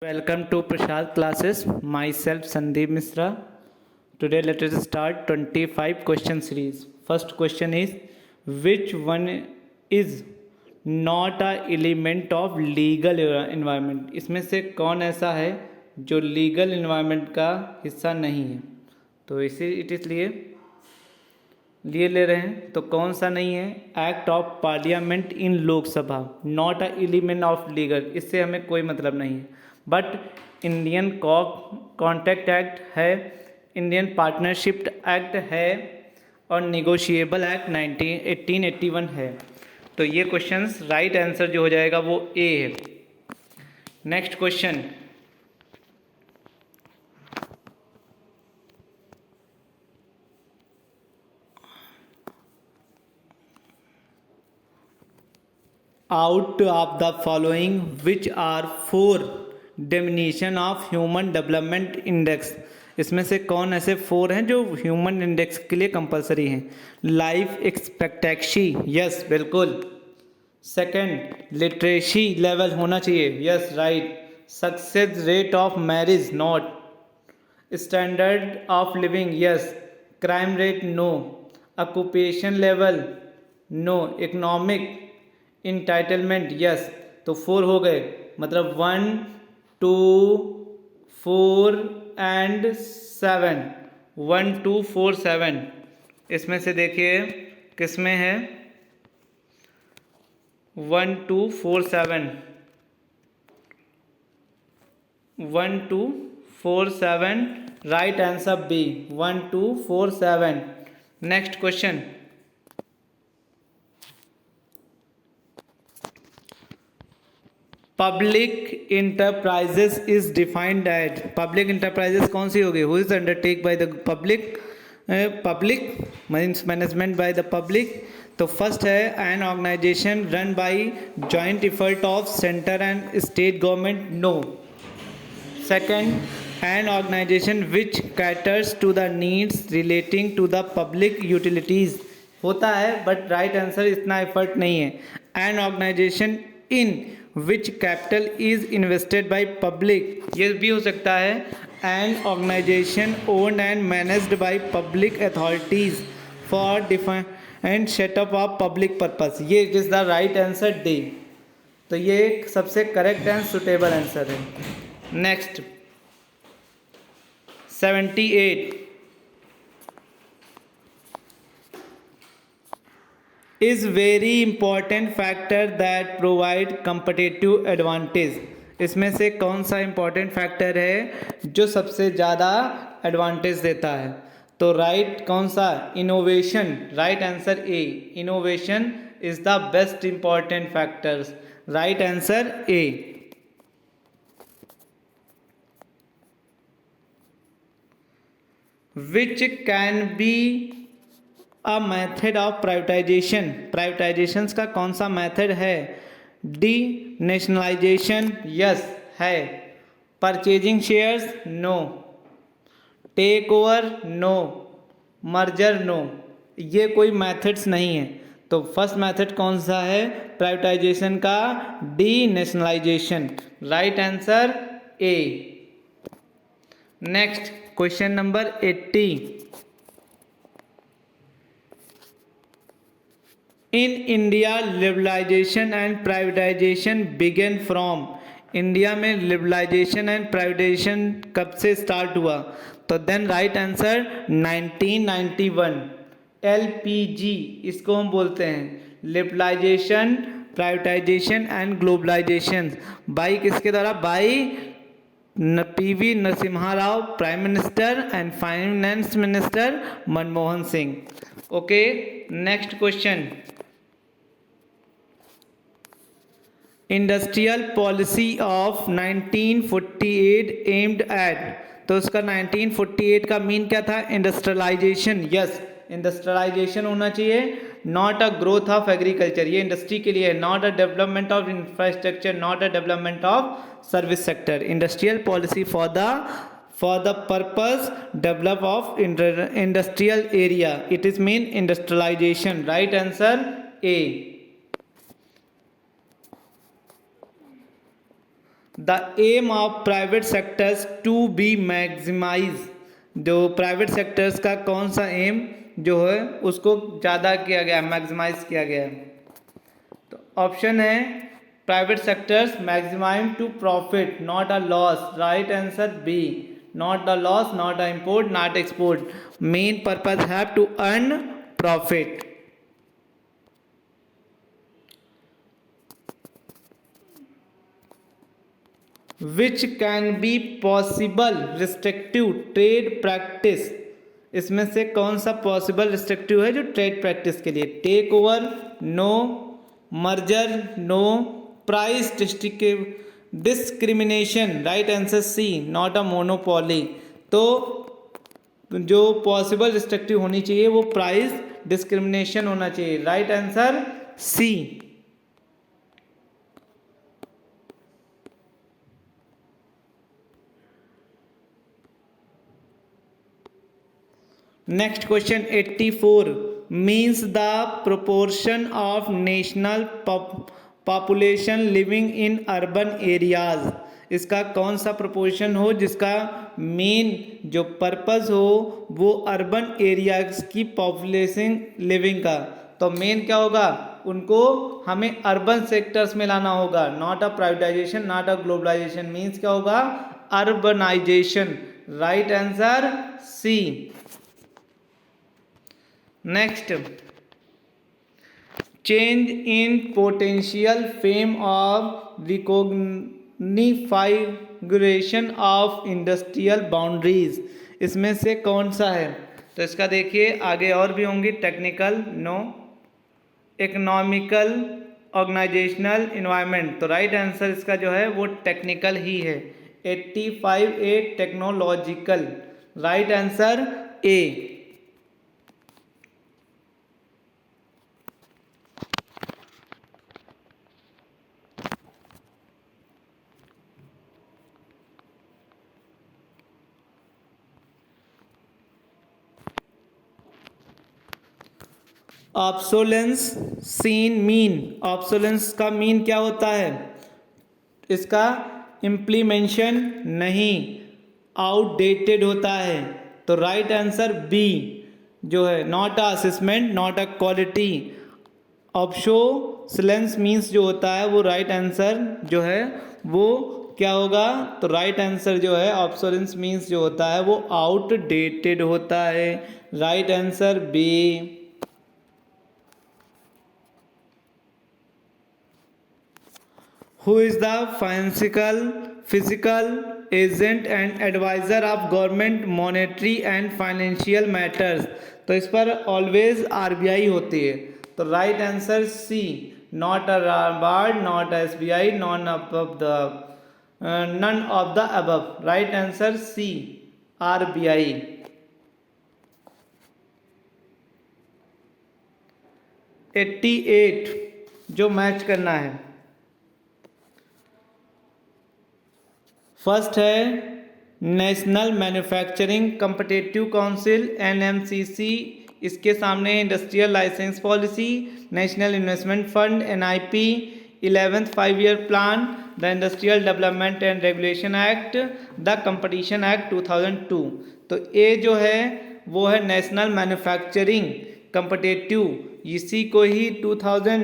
Welcome to Prashad classes. Myself Sandeep Misra. Today let us start 25 question series. First question is, which one is not a element of legal environment? इसमें से कौन ऐसा है जो legal environment का हिस्सा नहीं है? तो इसे इसलिए लिए ले रहे हैं। तो कौन सा नहीं है? Act of parliament in Lok Sabha, not a element of legal, इससे हमें कोई मतलब नहीं है। बट इंडियन कॉन्ट्रैक्ट एक्ट है, इंडियन पार्टनरशिप एक्ट है और निगोशिएबल एक्ट 1881 है। तो ये क्वेश्चंस राइट आंसर जो हो जाएगा वो ए है। Next question, out of the following which are 4 definition of human development index, इसमें से कौन ऐसे 4 हैं जो ह्यूमन इंडेक्स के लिए कंपलसरी हैं? लाइफ एक्सपेक्टेंसी, यस बिल्कुल। सेकंड, लिटरेसी लेवल होना चाहिए, yes right. Success rate of marriage, not. Standard of living, yes. Crime rate, no. Occupation level, no. Economic entitlement, yes. तो 4 हो गए, मतलब 1, 2, 4 एंड 7। 1, 2, 4, 7 इसमें से देखिए किस में है? 1, 2, 4, 7। 1, 2, 4, 7 right answer B, 1, 2, 4, 7। Next question, public enterprises is defined at, public enterprises कौन सी होगी? Who is undertake by the public, public means management by the public. तो फर्स्ट है an organisation run by joint effort of centre and state government, no. Second, an organisation which caters to the needs relating to the public utilities, होता है but right answer इतना effort नहीं है। An organisation in which capital is invested by public, ये भी हो सकता है। An organisation owned and managed by public authorities for defined setup of public purpose, ये it is the right answer D. तो ये सबसे करेक्ट एंड सुटेबल आंसर है। Next 78 is very important factor that provide competitive advantage, इसमें से कौन सा important factor है जो सबसे ज़्यादा एडवांटेज देता है? तो राइट कौन सा? Innovation, right answer A. Innovation is the best important factors, right answer A. Which can be a method of privatisation, privatisation का कौन सा मेथड है? डी नेशनलाइजेशन, यस है। Purchasing shares, no. Take over, no. Merger, no. ये कोई methods नहीं है। तो फर्स्ट मेथड कौन सा है प्राइवेटाइजेशन का? Denationalisation, right answer A. Next question number 80, in India liberalisation and privatisation began from, India में लिबरलाइजेशन एंड प्राइवेटाइजेशन कब से स्टार्ट हुआ? तो देन राइट आंसर 1991। एलपीजी इसको हम बोलते हैं, liberalisation, privatisation and globalisation. By किसके द्वारा? By PV Narasimha Rao, prime minister, and finance minister Manmohan Singh. Okay, next question, industrial policy of 1948 aimed at, तो उसका 1948 का मीन क्या था? इंडस्ट्रियलाइजेशन, यस इंडस्ट्रियलाइजेशन होना चाहिए, not a growth of agriculture, ये इंडस्ट्री के लिए है, not a development of infrastructure, not a development of service sector. Industrial policy for the purpose develop of industrial area, it is mean industrialisation, right answer A. The aim of private sectors to be maximise, जो private sectors का कौन सा M जो है उसको ज़्यादा किया गया, मैक्सिमाइज किया गया है। तो ऑप्शन है private sectors maximise to profit not a loss, right answer B, not a loss, not a import, not export, main purpose have to earn profit. Which can be possible restrictive trade practice, इसमें से कौन सा possible restrictive है जो trade practice के लिए? Take over, no, merger, no, price discrimination, right answer C, not a monopoly. तो जो पॉसिबल रिस्ट्रिक्टिव होनी चाहिए वो प्राइस डिस्क्रिमिनेशन होना चाहिए, right answer C. Next question 84 means the proportion of national population living in urban areas, इसका कौन सा प्रोपोर्शन हो जिसका मेन जो पर्पस हो वो अर्बन एरियाज की पॉपुलेशन लिविंग का। तो मेन क्या होगा, उनको हमें अर्बन सेक्टर्स में लाना होगा, not a privatization, not a globalization, means क्या होगा, urbanization, right answer C. Next, change in potential fame of recognifigration of industrial boundaries, इसमें से कौन सा है? तो इसका देखिए आगे और भी होंगी, technical no, economical, organizational, environment. तो राइट आंसर इसका जो है वो टेक्निकल ही है, 85 A technological, right answer A. Obsolescence seen mean, obsolescence का मीन क्या होता है? इसका इम्प्लीमेंशन नहीं, आउटडेटेड होता है। तो राइट आंसर बी जो है, not a assessment, not a quality. Obsolescence means जो होता है वो राइट आंसर जो है वो क्या होगा? तो राइट आंसर जो है ऑब्सोलेंस मीन्स जो होता है वो आउटडेटेड होता है, right answer B. Who is the physical agent and advisor of government monetary and financial matters? तो इस पर ऑलवेज आरबीआई होती है। तो right answer C, not a NABARD, not SBI, none of the none of the above, right answer C RBI. 88 जो match करना है, first है national manufacturing competitive council NMCC, इसके सामने industrial licence policy, national investment fund NIP, 11th 5-year plan, the industrial development and regulation act, the competition act 2002। तो ए जो है वो है नेशनल मैन्युफैक्चरिंग कॉम्पिटिटिव, इसी को ही 2000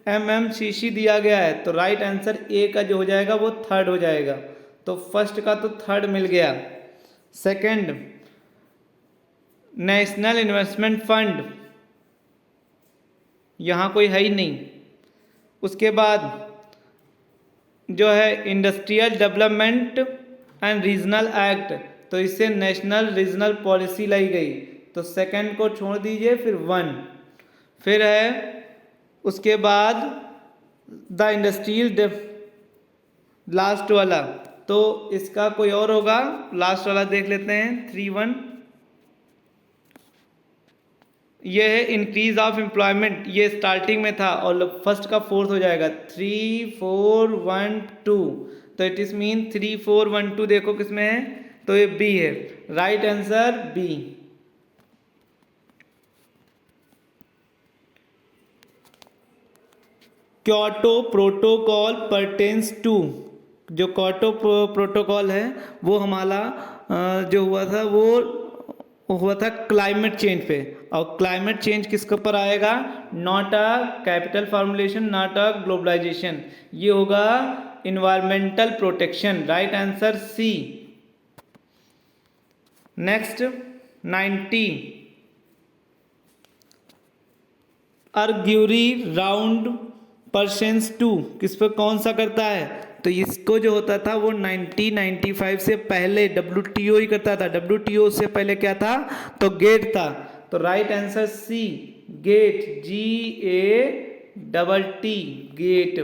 एमएमसीसी दिया गया है। तो राइट आंसर ए का जो हो जाएगा वो थर्ड हो जाएगा। तो फर्स्ट का तो थर्ड मिल गया। सेकंड, नेशनल इन्वेस्टमेंट फंड, यहाँ कोई है ही नहीं। उसके बाद जो है industrial development and regional act, तो इससे नेशनल रीजनल पॉलिसी लाई गई। तो सेकंड को छोड़ दीजिए, फिर वन, फिर है उसके बाद द इंडस्ट्रियल लास्ट वाला, तो इसका कोई और होगा। लास्ट वाला देख लेते हैं, 3-1, ये है इंक्रीज ऑफ एम्प्लॉयमेंट, ये स्टार्टिंग में था और फर्स्ट का फोर्थ हो जाएगा, 3-4-1-2। तो इट इज मीन 3-4-1-2 देखो किसमें है, तो ये बी है, right answer B. Kyoto protocol pertains to, जो क्योटो प्रोटोकॉल है वो हमारा जो हुआ था वो हुआ था क्लाइमेट चेंज पे, और क्लाइमेट चेंज किसके ऊपर आएगा? Not a capital formulation, not a globalization, ये होगा environmental protection. Right answer C. Next 90 अर्ग्यूरी राउंड पर्सेंस 2 किस पर कौन सा करता है? तो इसको जो होता था वो 1995 से पहले WTO ही करता था। WTO से पहले क्या था? तो गेट था। तो right answer C, GATT, GATT, GATT.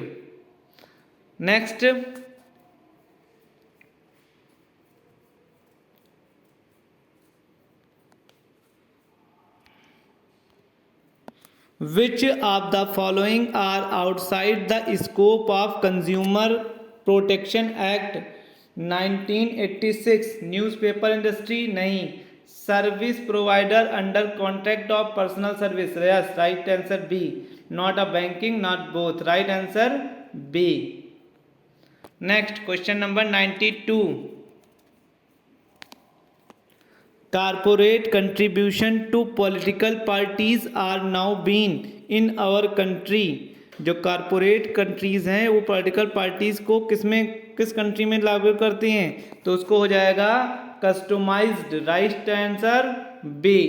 Next Which of the following are outside the scope of Consumer Protection Act 1986? Newspaper industry नहीं, service provider under contract of personal service, yes, right answer B, not a banking, not both, right answer B. Next question number 92 Corporate contribution to political parties are now being in our country। जो corporate countries हैं वो political parties को किस country में लागू करती हैं? तो उसको हो जाएगा customized, right answer B.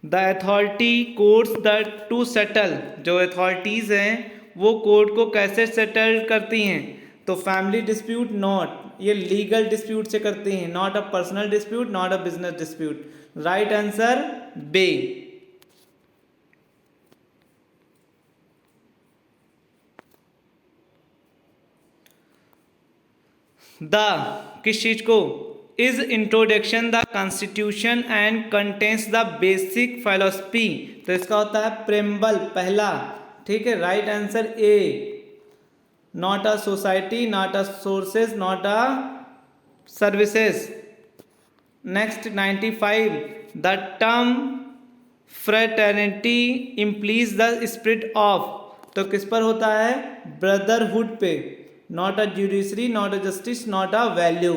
The authority courts the to settle, जो अथॉरिटीज हैं वो कोर्ट को कैसे सेटल करती हैं? तो फैमिली डिस्प्यूट नॉट, ये लीगल डिस्प्यूट से करती हैं, not a personal dispute, not a business dispute, right answer B. The किस चीज को? Is introduction the constitution and contains the basic philosophy, तो इसका होता है प्रेम्बल, पहला, ठीक है, right answer A, not a society, not a sources, not a services। next 95 the term fraternity implies the spirit of, तो किस पर होता है? ब्रदरहुड पे, not a judiciary, not a justice, not a value,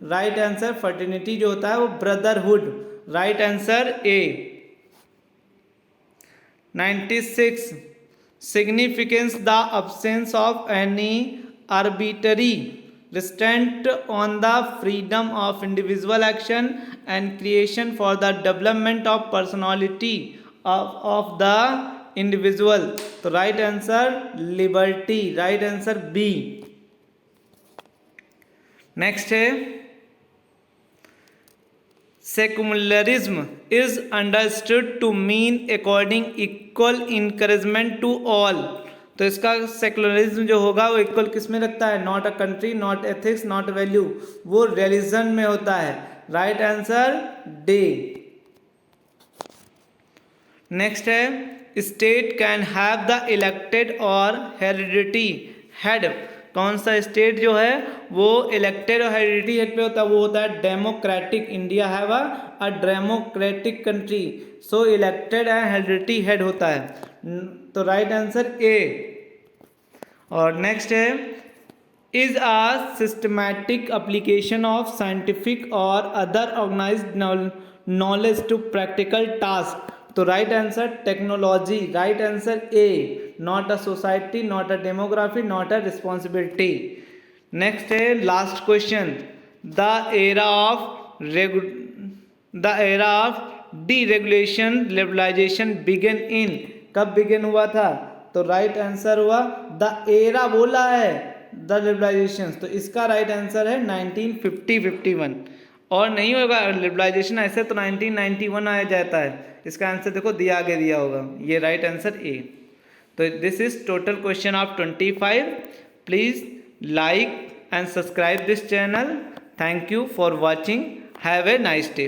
right answer fraternity जो होता है वो brotherhood, right answer A. 96 significance the absence of any arbitrary restraint on the freedom of individual action and creation for the development of personality of the individual, तो right answer liberty, right answer B. Next है secularism is understood to mean according equal encouragement to all, तो इसका secularism जो होगा वो equal किस में रखता है? Not a country, not ethics, not value, वो रिलीजन में होता है, राइट आंसर डी। नेक्स्ट है state can have the elected और हेरिडिटी हेड, कौन सा स्टेट जो है वो इलेक्टेड और हेरिडिटी हेड पे होता है? वो होता है democratic, India have a democratic country, so elected and heredity head होता है, तो राइट आंसर ए। और नेक्स्ट है is a systematic application of scientific और other organized knowledge to practical task, तो right answer technology, right answer A, not a society, not a demography, not a responsibility. Next है last question the era of deregulation liberalization begin in, कब begin हुआ था? तो right answer हुआ the era बोला है the liberalisation, तो इसका राइट आंसर है 1950-51, और नहीं होगा लिबरलाइजेशन ऐसे तो 1991 आया जाता है, इसका आंसर देखो दिया आगे दिया होगा, ये राइट आंसर ए। तो this is total question of 25। Please like and subscribe this channel. Thank you for watching, have a nice day.